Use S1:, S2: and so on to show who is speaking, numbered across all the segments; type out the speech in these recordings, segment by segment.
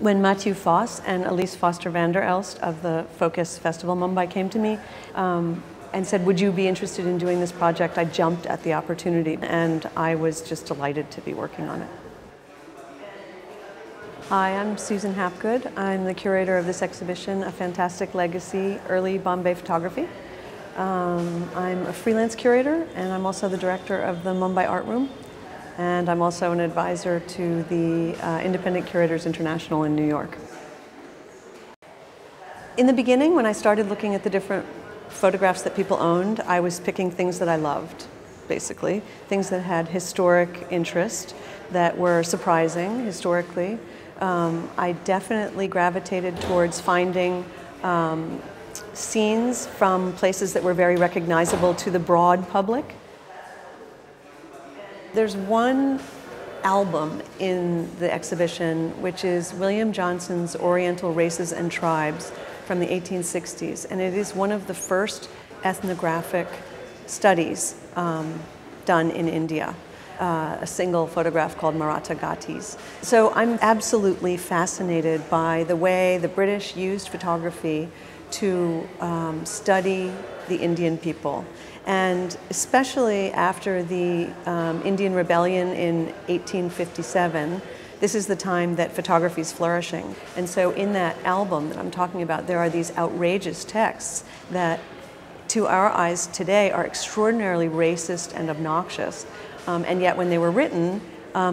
S1: When Matthew Voss and Elise Foster van der Elst of the Focus Festival Mumbai came to me and said, would you be interested in doing this project, I jumped at the opportunity, and I was just delighted to be working on it. Hi, I'm Susan Hapgood. I'm the curator of this exhibition, A Fantastic Legacy, Early Bombay Photography. I'm a freelance curator, and I'm also the director of the Mumbai Art Room. And I'm also an advisor to the Independent Curators International in New York. In the beginning, when I started looking at the different photographs that people owned, I was picking things that I loved, basically. Things that had historic interest, that were surprising historically. I definitely gravitated towards finding scenes from places that were very recognizable to the broad public. There's one album in the exhibition, which is William Johnson's Oriental Races and Tribes from the 1860s, and it is one of the first ethnographic studies done in India. A single photograph called Maratha Ghatis. So I'm absolutely fascinated by the way the British used photography to study the Indian people. And especially after the Indian Rebellion in 1857, this is the time that photography is flourishing. And so in that album that I'm talking about, there are these outrageous texts that to our eyes today are extraordinarily racist and obnoxious. And yet when they were written,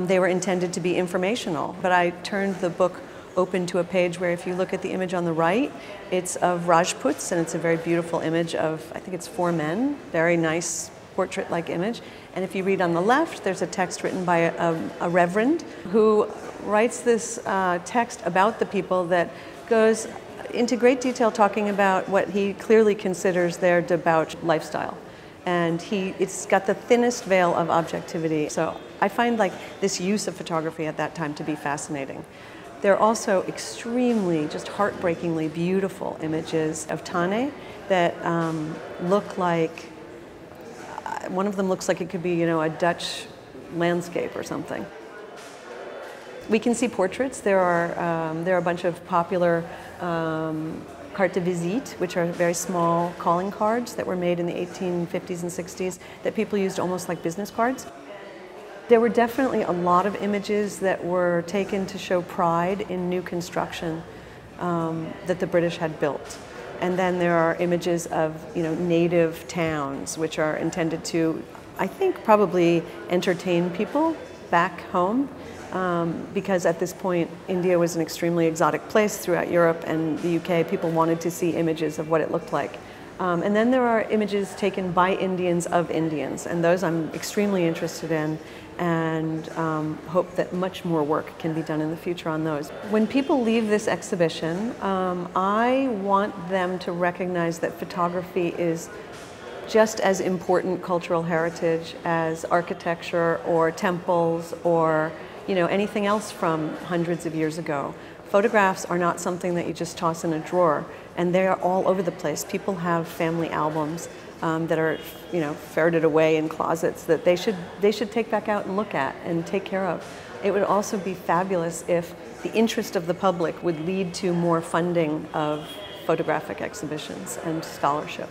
S1: they were intended to be informational. But I turned the book open to a page where if you look at the image on the right, it's of Rajputs, and it's a very beautiful image of, I think it's 4 men, very nice portrait-like image. And if you read on the left, there's a text written by a reverend who writes this text about the people that goes into great detail talking about what he clearly considers their debauched lifestyle. And it's got the thinnest veil of objectivity. So I find like this use of photography at that time to be fascinating. There are also extremely, just heartbreakingly beautiful images of Thane that look like, one of them looks like it could be, a Dutch landscape or something. We can see portraits. There are a bunch of popular carte de visite, which are very small calling cards that were made in the 1850s and 60s that people used almost like business cards. There were definitely a lot of images that were taken to show pride in new construction that the British had built. And then there are images of native towns, which are intended to, I think, probably entertain people back home. Because at this point, India was an extremely exotic place throughout Europe and the UK. People wanted to see images of what it looked like. And then there are images taken by Indians of Indians, and those I'm extremely interested in, and hope that much more work can be done in the future on those. When people leave this exhibition, I want them to recognize that photography is just as important cultural heritage as architecture or temples or anything else from hundreds of years ago. Photographs are not something that you just toss in a drawer, and they are all over the place. People have family albums that are, ferreted away in closets that they should take back out and look at and take care of. It would also be fabulous if the interest of the public would lead to more funding of photographic exhibitions and scholarship.